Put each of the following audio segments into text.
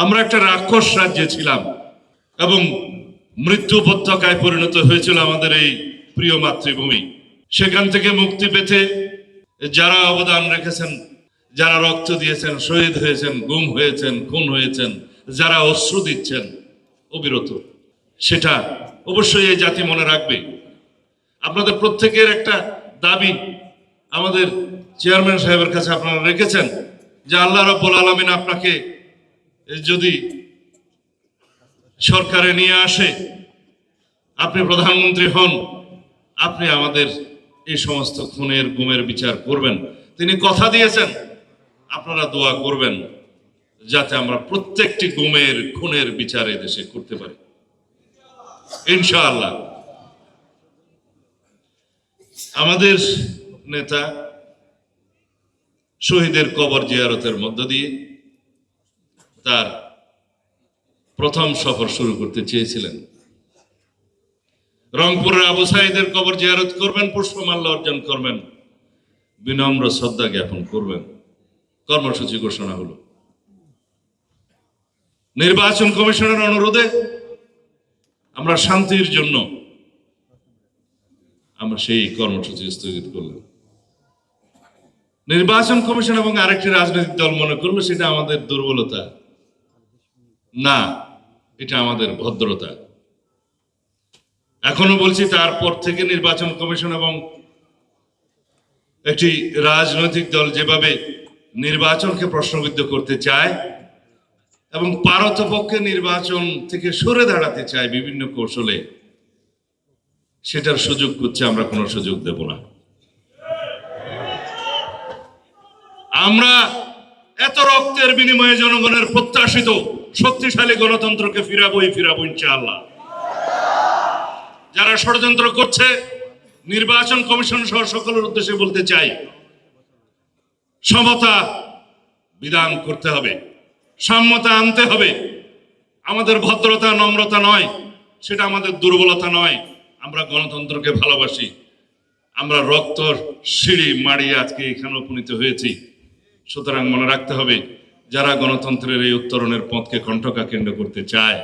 আমরা একটা রাক্ষস রাজ্যে ছিলাম এবং মৃত্যু উপত্যকায় পরিণত হয়েছিল আমাদের এই প্রিয় মাতৃভূমি। সেখান থেকে মুক্তি পেতে যারা অবদান রেখেছেন, যারা রক্ত দিয়েছেন, শহীদ হয়েছেন, গুম হয়েছেন, খুন হয়েছেন, যারা অশ্রু দিচ্ছেন অবিরত, সেটা অবশ্যই এই জাতি মনে রাখবে। আপনাদের প্রত্যেকের একটা দাবি আমাদের চেয়ারম্যান সাহেবের কাছে আপনারা রেখেছেন যে আল্লাহ রাব্বুল আলামিন আপনাকে যদি সরকারে নিয়ে আসে, আপনি প্রধানমন্ত্রী হন, আপনি আমাদের এই সমস্ত খুনের গুমের বিচার করবেন। তিনি কথা দিয়েছেন, আপনারা দোয়া করবেন যাতে আমরা প্রত্যেকটি গুমের খুনের বিচার এই দেশে করতে পারি ইনশাআল্লাহ। আমাদের নেতা শহীদের কবর জিয়ারতের মধ্য দিয়ে তার প্রথম সফর শুরু করতে চেয়েছিলেন। রংপুরের আবু সাঈদের কবর জিয়ারত করবেন, পুষ্পমাল্য অর্জন করবেন, বিনম্র শ্রদ্ধা জ্ঞাপন করবেন। কর্মসূচি ঘোষণা হলো। নির্বাচন কমিশনের অনুরোধে আমরা শান্তির জন্য আমরা সেই কর্মসূচি স্থগিত করলাম। নির্বাচন কমিশন এবং আরেকটি রাজনৈতিক দল মনে করলো সেটা আমাদের দুর্বলতা না, এটা আমাদের ভদ্রতা। এখনো বলছি, তারপর থেকে নির্বাচন কমিশন এবং একটি রাজনৈতিক দল যেভাবে নির্বাচনকে প্রশ্নবিদ্ধ করতে চায় এবং পারতপক্ষে নির্বাচন থেকে সরে দাঁড়াতে চায় বিভিন্ন কৌশলে, সেটার সুযোগ করছে, আমরা কোনো সুযোগ দেব না। আমরা এত রক্তের বিনিময়ে জনগণের প্রত্যাশিত শক্তিশালী গণতন্ত্রকে ফিরাবো ইনশাআল্লাহ। যারা ষড়যন্ত্র করছে, নির্বাচন কমিশন সহ সকলের উদ্দেশ্যে বলতে চাই, সমতা বিধান করতে হবে, সাম্যতা আনতে হবে। আমাদের ভদ্রতা নম্রতা নয়, সেটা আমাদের দুর্বলতা নয়। আমরা গণতন্ত্রকে ভালোবাসি, আমরা রক্ত সিঁড়ি মাড়িয়ে আজকে এখানে উপনীত হয়েছি। সুতরাং মনে রাখতে হবে, যারা গণতন্ত্রের এই উত্তরণের পথকে কণ্ঠকাকীর্ণ করতে চায়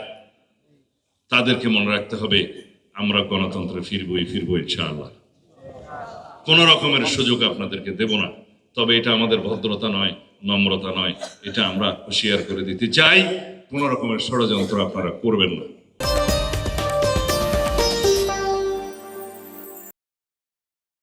তাদেরকে মনে রাখতে হবে আমরা গণতন্ত্রে ফিরবো ইনশাআল্লাহ। কোন রকমের সুযোগ আপনাদেরকে দেব না। তবে এটা আমাদের ভদ্রতা নয়, নম্রতা নয়, এটা আমরা হুঁশিয়ার করে দিতে চাই, কোন রকমের ষড়যন্ত্র আপনারা করবেন না।